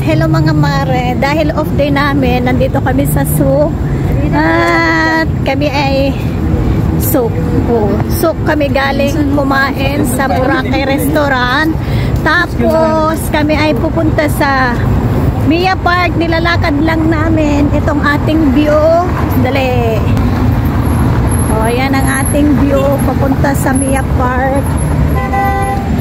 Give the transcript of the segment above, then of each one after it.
Hello mga mare, dahil off day namin, nandito kami sa souk at kami ay souk kami galing kumain sa Boracay restaurant, tapos kami ay pupunta sa Mia Park. Nilalakad lang namin itong ating view, dali. O yan ang ating view papunta sa Mia Park.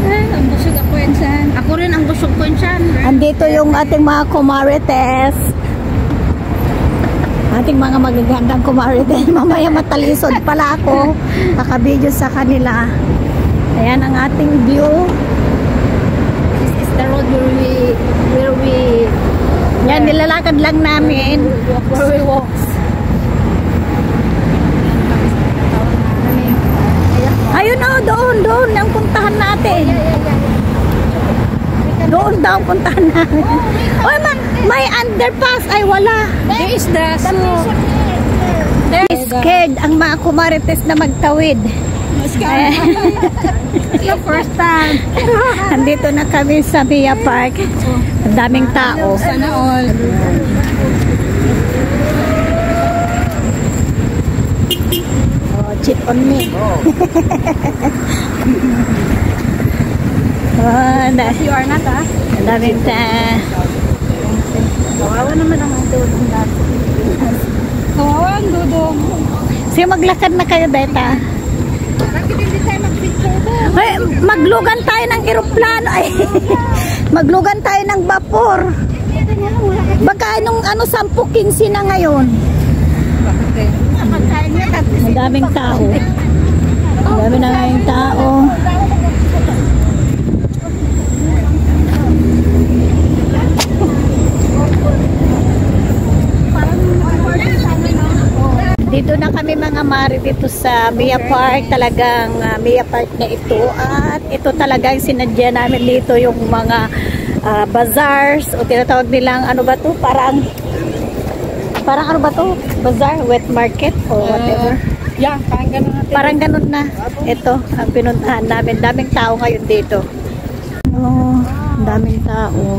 Ang busog ako yan dyan. Ako rin ang busog ko yan. Andito yung ating mga kumarites. Ating mga magagandang kumarites. Mamaya matalisod pala ako. Nakabidyo sa kanila. Ayan ang ating view. This is the road where we Yan, nilalakad lang namin. where we walk. Ayun o, doon ang puntahan natin. Doon daw puntahan namin. Oy, may underpass. Ay, wala. There is the Scared ang mga kumarites na magtawid. the first time. Andito na kami sa Mia Park. Ang daming tao. Sana all. Oh, cheat on me. Oh, You are not, ah? ang daming Kawawa naman ang dudong natin. Kawawa ang dudong. Sige, maglakad na kayo, Beta. Bakit hindi tayo mag-picture doon? Ay, maglugan tayo ng eroplano. Ay, maglugan tayo ng vapor. Baka nung 10-15 na ngayon. Ang daming tao. Ang dami na ngayong tao. Dito na kami mga mari dito sa Mia Park. Talagang Mia Park na ito. At ito talagang sinadya namin dito yung mga bazaars o tinatawag nilang ano ba to? Parang ano ba to? Bazaar? Wet market? O whatever. Yeah, parang ganun natin. Parang ganun na. Ito ang pinuntahan namin. Daming tao ngayon dito. Oh, daming tao.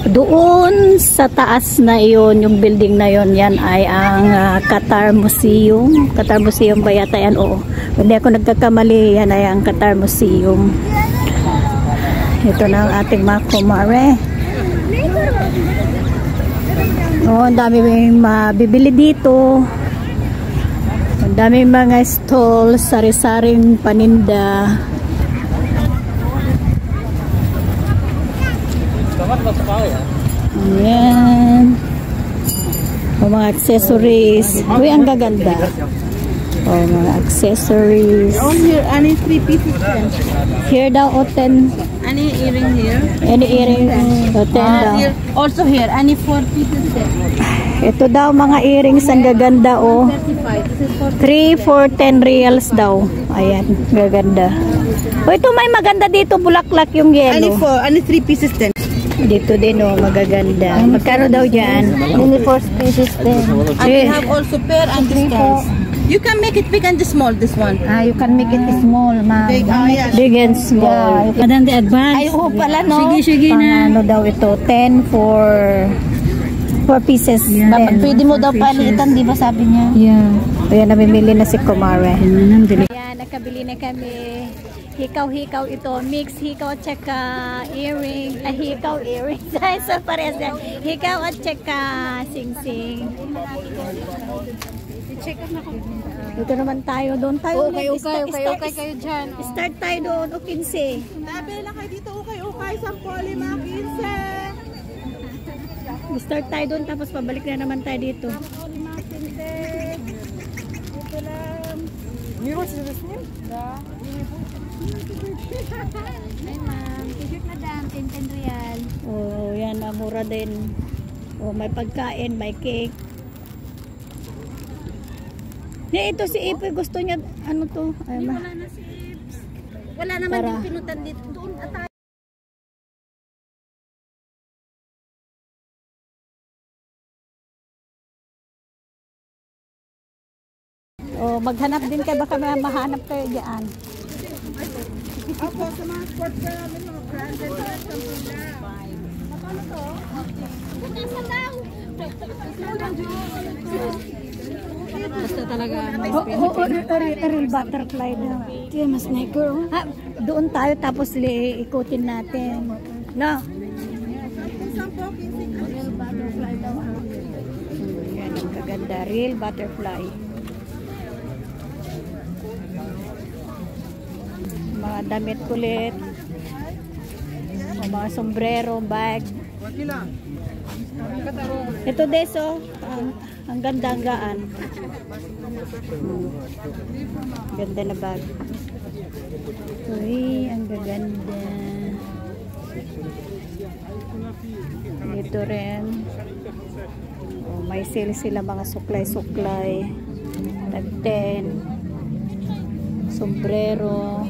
Doon sa taas na iyon, yung building na yon, yan ay ang Qatar Museum. Qatar Museum ba yata yan? Oo. Hindi ako nagkakamali, yan ay ang Qatar Museum. Ito na ang ating mga kumare. Oh, ang dami mabibili dito. Ang dami mga stall, sari-saring paninda. Ayan. O mga accessories. Uy, ang gaganda. O mga accessories. On here, any 3 pieces then. Here daw o 10. Any earring here? Any earring o 10 daw. Here, also here, any 4 pieces then. Ito daw mga earrings, ang gaganda o. 35. This is for 3 for 10 reals daw. Ayan, gaganda. O ito may maganda dito, bulaklak yung any yellow. 3 pieces then. Dito din o, magaganda. Magkano daw dyan? Only 4 pieces then. And we Eh. have also pair and distance. You can make it big and small, this one. You can make it small, ma'am. Big, yeah. Big and small. Madam, the advance. Ay, oo pala, no? Sige na. Ano daw ito? 10 for 4 pieces. Dapat pwede mo daw palitan, di ba sabi niya? Yeah. Ayan, namimili na si Kumare. Ayan, nakabili na kami. Hikaw-hikaw ito. Mix hikaw at saka earring. Ay, hikaw earring. So, parehas yan. Hikaw at saka sing-sing. Dito naman tayo. Doon tayo. Okay kayo dyan. Start tayo doon. O 15. Tabi lang kayo dito, okay. Sampoli, mga 15. Start tayo doon. Tapos pabalik na naman tayo dito. Sampoli, mga 15. Dito lang. Miro sa name? Da. Hi ma'am, t-shirt madam, 10 real. Oh, yan. Mura din. Oh, may pagkain, may cake. Ito si Ipoy, gusto niya, ano to? Ay, Wala na si Ips. Wala naman yung pinutan dito. Doon at O, maghanap din kayo. Baka may mahanap kayo dyan. Opo, sa mga sports ka namin, mga branded na shampoo na. Magkano to? Basta talaga. Real butterfly na. Ito mas sniper. Doon tayo tapos ikutin natin. No? Real butterfly daw. Yan ang kaganda. Real butterfly. Mga damit kulit. Mga sombrero, bag. Ito deso. Ang ganda, ang gaan. Ganda na bag. Uy, ang gaganda. Dito rin. Oh, may sale sila mga suklay-suklay. Tag 10. Sombrero.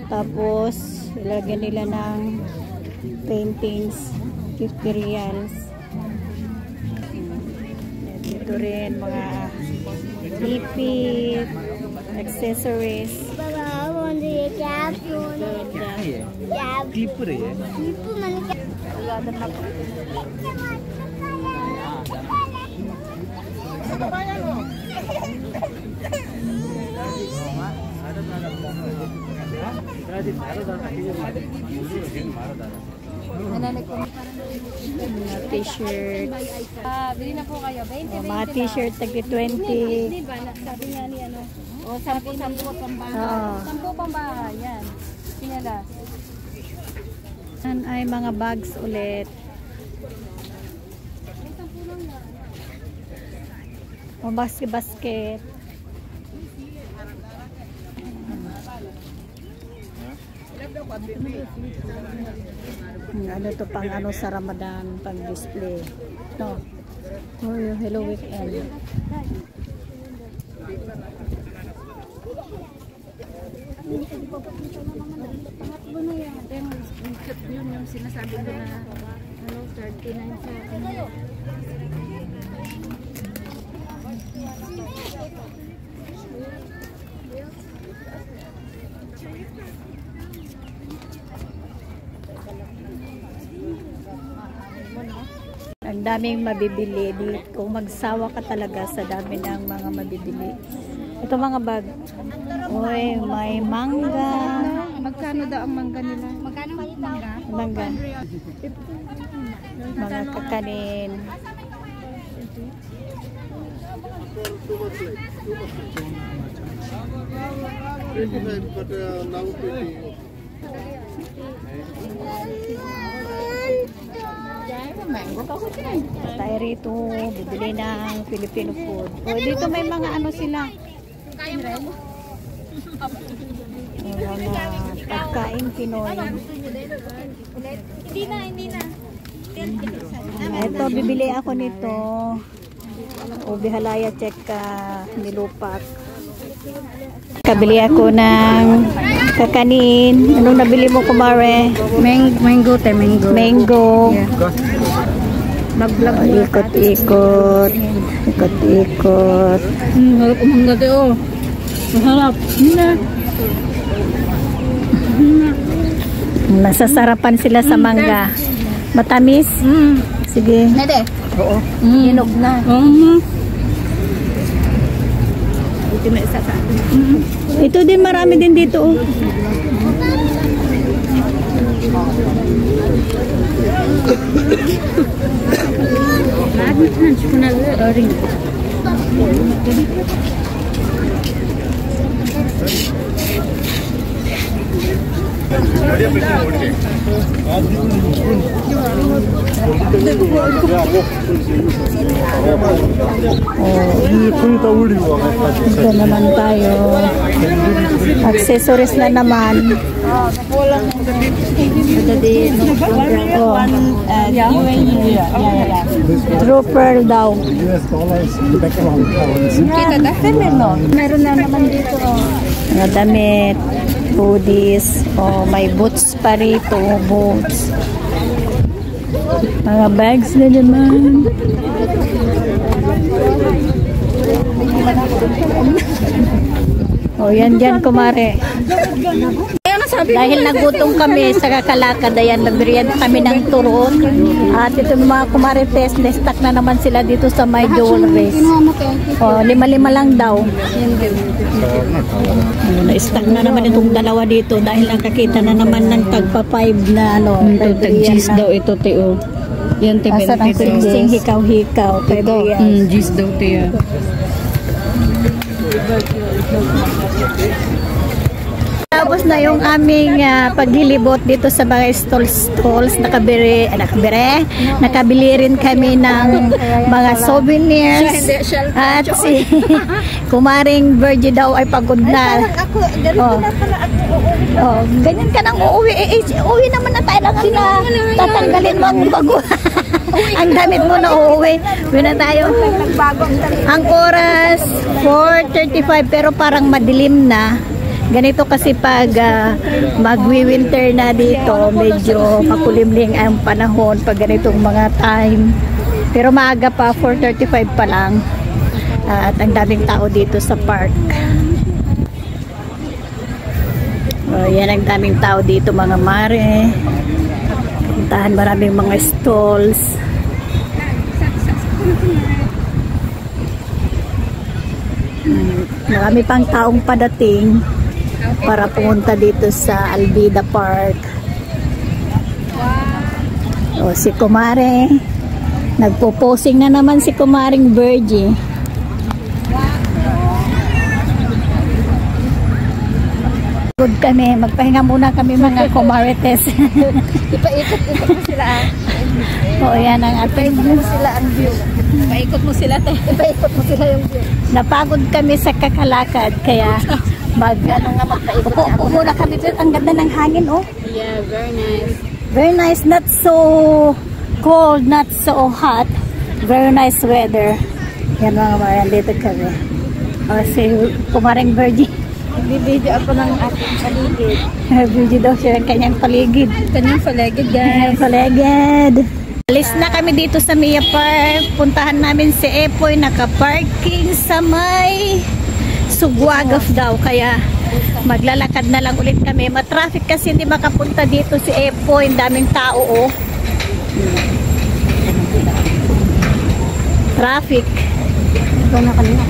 Tapos, ilagyan nila ng paintings. 50 reals. Dito rin mga ipit, accessories. Mga t-shirt. Bili na po kayo. 20, Mga t-shirt tagi 20. Di ba? Sabi nga ni ano. O, 10 pambahay. Oo. 10 pambahay. Yan. Pinala. Yan ay mga bags ulit. O basket. Ano to pang ano sa Ramadan, pang display. No. Oh, hello weekend. Pangatlo na yan. Yun yung sinasabi ko na 39 sa akin. Ang daming mabibili dito. Kung magsawa ka talaga sa dami ng mga mabibili. Ito mga bag. Uy, may mangga. Magkano daw ang mangga nila? Magkano mangga? Mangga. Mga kakanin. Tayo rito, bibili ng Filipino food. O, dito may mga ano sila. Mga pagkain Pinoy. Hindi na. Ito, bibili ako nito. Ubi halaya, cheka, nilupak. Kabili ako ng kakanin. Anong nabili mo, kumare? Mango. Mango. Mag-vlog Ikot-ikot. Ikot-ikot. Harap umangga kayo. Maharap. Nasasarapan sila sa mangga. Matamis? Sige. Nede? Oo. Hinog na. Ito na isa sa atin. Ito din, marami din dito. Oh. Ito naman tayo. Accessories na naman. Ito din. True pearl daw. Meron na naman dito. Mga damit. Hoodies. Oh, may boots pa rito. Boots. Mga bags na naman. O, yan dyan, kumare. Dahil nagutom kami sa kakalakad, ayan, nagriyan kami ng turon. At ito mga kumarites, na-stack na naman sila dito sa my jewelries. O, 5-5 lang daw. Na-stack na naman itong dalawa dito dahil nakakita na naman ng tagpa 5 na ano. Tag-gis daw ito, Teo. Yan, te, Asa ng singsing hikaw-hikaw. gis daw, Teo. Tapos na yung aming paglilibot dito sa mga stalls. Nakabili rin kami ng mga souvenirs. At si Kumaring Virgie daw ay pagod na. Ganyan ka nang uuwi. Uwi naman na tayo lang na tatanggalin mo ang bago. Ang damit mo na uuwi. Uwi na tayo. Ang oras 4:35 pero parang madilim na. Ganito kasi pag magwi-winter na dito, medyo makulimlim ang panahon pag ganitong mga time. Pero maaga pa, 4:35 pa lang. At ang daming tao dito sa park. Yan ang daming tao dito mga mare. Puntahan maraming mga stalls. Marami pang taong padating para pumunta dito sa Albida Park. O si Kumare, nagpo-posing na naman si Kumaring Virgie. Good kami, magpahinga muna kami mga kumarites. Ipaikot mo sila. O yan ang ating Sila ang view. Ipaikot mo sila, te. Ipaikot mo sila yung view. napagod kami sa kakalakad kaya upo muna kami dito. Ang ganda ng hangin, oh. Yeah, very nice. Very nice, not so cold, not so hot. Very nice weather. Yan mga mayan, dito kami. O si Kumaring Virgie. Bibidyo ako ng ating paligid. Virgie daw siya ng kanyang paligid. Kanyang paligid, guys. Paligid. Alis na kami dito sa Mia Park. Puntahan namin si Epoy. Naka-parking sa may Sugwagaf daw. Kaya maglalakad na lang ulit kami. Matraffic kasi hindi makapunta dito si Epoy. Ang daming tao, oh. Traffic. Ito na kanina.